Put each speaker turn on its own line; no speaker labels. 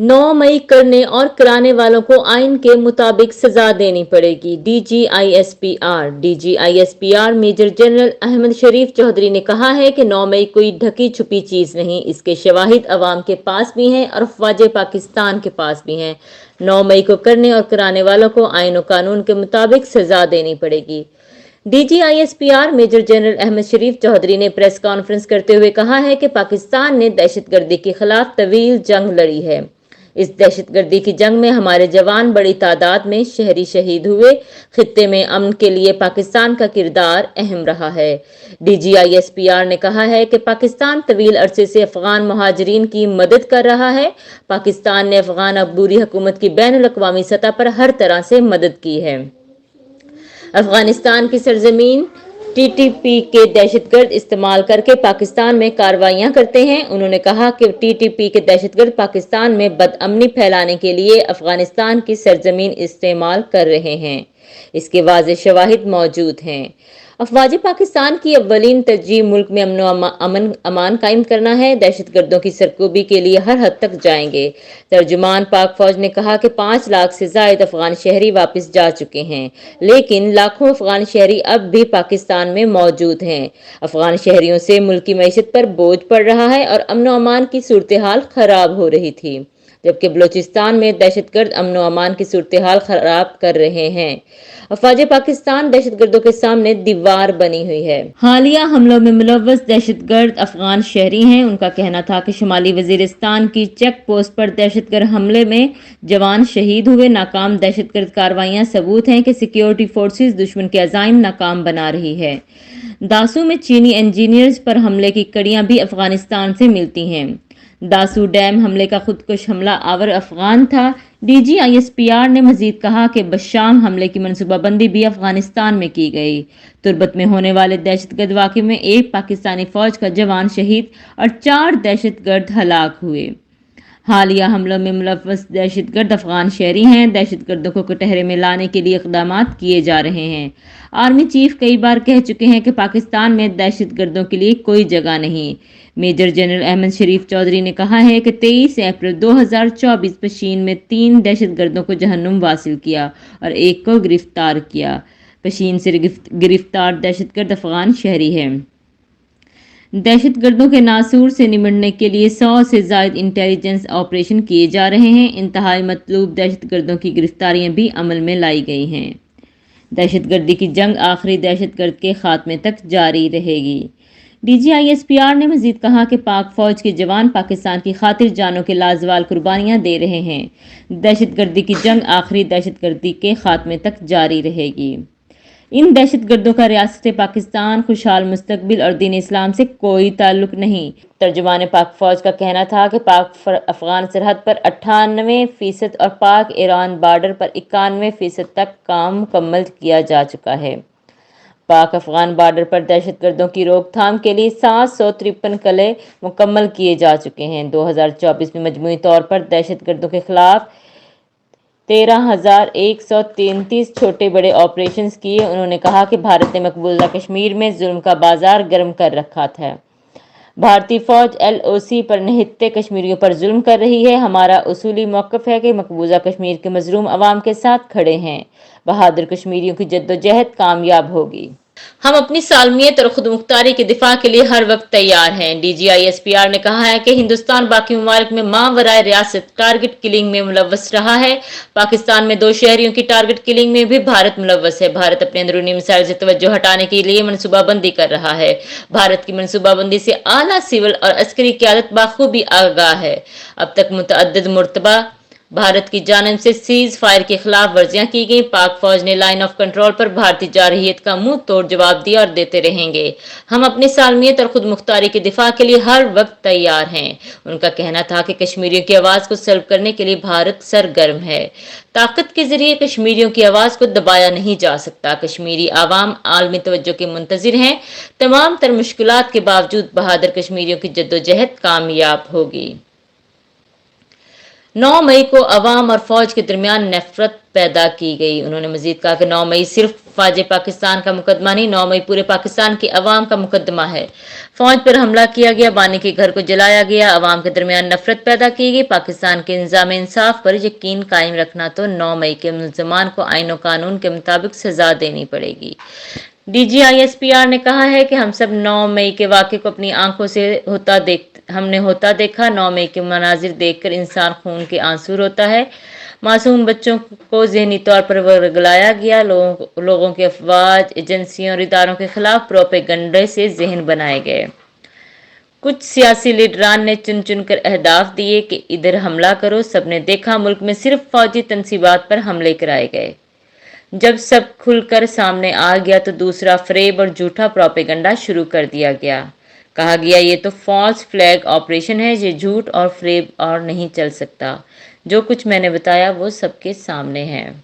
9 मई करने और कराने वालों को आइन के मुताबिक सजा देनी पड़ेगी। डीजीआईएसपीआर मेजर जनरल अहमद शरीफ चौधरी ने कहा है कि 9 मई कोई ढकी छुपी चीज नहीं, इसके शवाहिद अवाम के पास भी हैं और अफवाज पाकिस्तान के पास भी हैं। 9 मई को करने और कराने वालों को आइन और कानून के मुताबिक सजा देनी पड़ेगी। डीजीआईएसपीआर मेजर जनरल अहमद शरीफ चौधरी ने प्रेस कॉन्फ्रेंस करते हुए कहा है कि पाकिस्तान ने दहशतगर्दी के खिलाफ तवील जंग लड़ी है। इस दहशतगर्दी की जंग में हमारे जवान बड़ी तादाद में शहरी शहीद हुए। खित्ते में अमन के लिए पाकिस्तान का किरदार अहम रहा है। डीजीआईएसपीआर ने कहा है कि पाकिस्तान तवील अरसे से अफगान मुहाजिरीन की मदद कर रहा है। पाकिस्तान ने अफगान अबूरी हुकूमत की बैनुल अक़वामी सतह पर हर तरह से मदद की है। अफगानिस्तान की सरजमीन टीटीपी के दहशतगर्द इस्तेमाल करके पाकिस्तान में कार्रवाइयां करते हैं। उन्होंने कहा कि टीटीपी के दहशतगर्द पाकिस्तान में बदअमनी फैलाने के लिए अफगानिस्तान की सरजमीन इस्तेमाल कर रहे हैं। इसके वाज़ेह शवाहिद मौजूद हैं। अफवाज पाकिस्तान की अव्वलीन तरजीह मुल्क में अमान कायम करना है। दहशतगर्दों की सरकोबी के लिए हर हद तक जाएंगे। तर्जुमान पाक फौज ने कहा कि 5 लाख से जायद अफगान शहरी वापस जा चुके हैं, लेकिन लाखों अफगान शहरी अब भी पाकिस्तान में मौजूद हैं। अफगान शहरियों से मुल्क की मईशत पर बोझ पड़ रहा है और अमन व अमान की सूरत हाल खराब हो रही थी, जबकि बलूचिस्तान में दहशतगर्द अमन व अमान की सूरत हाल खराब कर रहे हैं। अफवाज पाकिस्तान दहशतगर्दों के सामने दीवार बनी हुई है। हालिया हमलों में मुलव्वस दहशतगर्द अफगान शहरी हैं। उनका कहना था कि शुमाली वजीरिस्तान की चेक पोस्ट पर दहशतगर्द हमले में जवान शहीद हुए। नाकाम दहशतगर्द कार्रवाइयां सबूत हैं कि सिक्योरिटी फोर्सेस दुश्मन के अज़ाइम नाकाम बना रही है। दासू में चीनी इंजीनियर्स पर हमले की कड़ियां भी अफगानिस्तान से मिलती हैं। दासू डैम हमले का खुदकुश हमला आवर अफगान था। डीजीआईएसपीआर ने मजीद कहा कि बशाम हमले की मनसूबाबंदी भी अफगानिस्तान में की गई। तुर्बत में होने वाले दहशतगर्द वाक़े में 1 पाकिस्तानी फौज का जवान शहीद और 4 दहशतगर्द हलाक हुए। हालिया हमलों में मुलव्वस दहशतगर्द अफगान शहरी हैं। दहशतगर्दों को कटहरे में लाने के लिए इक़दाम किए जा रहे हैं। आर्मी चीफ कई बार कह चुके हैं कि पाकिस्तान में दहशतगर्दों के लिए कोई जगह नहीं। मेजर जनरल अहमद शरीफ चौधरी ने कहा है कि 23 अप्रैल 2024 पशीन में 3 दहशतगर्दों को जहन्नुम वासिल किया और 1 को गिरफ्तार किया। पशीन से गिरफ्तार दहशतगर्द अफगान शहरी है। दहशतगर्दों के नासूर से निमटने के लिए 100 से ज़ायद इंटेलिजेंस ऑपरेशन किए जा रहे हैं। इंतहाई मतलूब दहशतगर्दों की गिरफ्तारियां भी अमल में लाई गई हैं। दहशतगर्दी की जंग आखिरी दहशतगर्द के खात्मे तक जारी रहेगी। डीजीआईएसपीआर ने मजीद कहा कि पाक फौज के जवान पाकिस्तान की खातिर जानों के लाजवाल कुर्बानियां दे रहे हैं। दहशतगर्दी की जंग आखिरी दहशतगर्दी के खात्मे तक जारी रहेगी। इन दहशतगर्दों का रियासत पाकिस्तान, खुशहाल मुस्तकबिल और दीन इस्लाम से कोई ताल्लुक नहीं। तर्जुमान पाक फौज का कहना था कि पाक अफगान सरहद पर 98% और पाक ईरान बॉर्डर पर 91% तक काम मुकम्मल किया जा चुका है। पाक अफगान बॉर्डर पर दहशतगर्दों की रोकथाम के लिए 753 कले मुकम्मल किए जा चुके हैं। 2024 में मजमूई तौर पर दहशतगर्दों के खिलाफ 13,133 छोटे बड़े ऑपरेशंस किए। उन्होंने कहा कि भारत ने मकबूजा कश्मीर में जुल्म का बाजार गर्म कर रखा था। भारतीय फौज LOC पर निहत्ते कश्मीरियों पर जुल्म कर रही है। हमारा उसूली मौक़िफ़ है कि मकबूजा कश्मीर के मजलूम अवाम के साथ खड़े हैं। बहादुर कश्मीरियों की जद्दोजहद कामयाब होगी। हम अपनी सालमियत और खुदमुख्तारी के दिफा के लिए हर वक्त तैयार हैं। डीजीआईएसपीआर ने कहा है कि हिंदुस्तान बाकी ममालिक में मावराए रियासत टारगेट किलिंग में मुलव्वस रहा है। पाकिस्तान में 2 शहरियों की टारगेट किलिंग में भी भारत मुलव्वस है। भारत अपने अंदरूनी मिसाइल से तवज्जो हटाने के लिए मनसूबाबंदी कर रहा है। भारत की मनसूबाबंदी से आला सिविल और अस्करी क़यादत बाखूबी आगाह है। अब तक मुतअद्दिद मरतबा भारत की जानिब से सीज फायर के खिलाफ वर्जियां की गई। पाक फौज ने लाइन ऑफ कंट्रोल पर भारतीय जारहियत का मुंह तोड़ जवाब दिया और देते रहेंगे। हम अपनी सालमियत और खुद मुख्तारी के दिफा के लिए हर वक्त तैयार हैं। उनका कहना था कि कश्मीरियों की आवाज़ को सल्ब करने के लिए भारत सरगर्म है। ताकत के जरिए कश्मीरियों की आवाज़ को दबाया नहीं जा सकता। कश्मीरी आवाम आलमी तवज्जो के मुंतजिर हैं। तमाम तर मुश्किलात के बावजूद बहादुर कश्मीरियों की जद्दोजहद कामयाब होगी। 9 मई को अवाम और फौज के दरमियान नफरत पैदा की गई। उन्होंने मजीद कहा कि 9 मई सिर्फ फौज पाकिस्तान का मुकदमा नहीं, 9 मई पूरे पाकिस्तान की अवाम का मुकदमा है। फौज पर हमला किया गया, बानी के घर को जलाया गया, अवाम के दरमियान नफरत पैदा की गई। पाकिस्तान के इंतजाम इंसाफ पर यकीन कायम रखना तो 9 मई के मुल्ज़िमान को आईन व कानून के मुताबिक सजा देनी पड़ेगी। DGISPR ने कहा है कि हम सब 9 मई के वाक़े को अपनी आंखों से हमने होता देखा। 9 मई के मनाजिर देखकर इंसान खून के आंसू रोता है। मासूम बच्चों को ज़हनी तौर पर वर्गलाया गया। लोगों के अफवाज, एजेंसियों और इदारों के खिलाफ प्रोपेगंडे से जहन बनाए गए। कुछ सियासी लीडरान ने चुन चुन कर अहदाफ दिए कि इधर हमला करो। सबने देखा मुल्क में सिर्फ फौजी तनसीबात पर हमले कराए गए। जब सब खुलकर सामने आ गया तो दूसरा फ़रेब और झूठा प्रोपेगंडा शुरू कर दिया गया। कहा गया ये तो फॉल्स फ्लैग ऑपरेशन है, ये झूठ और फ़रेब और नहीं चल सकता। जो कुछ मैंने बताया वो सबके सामने है।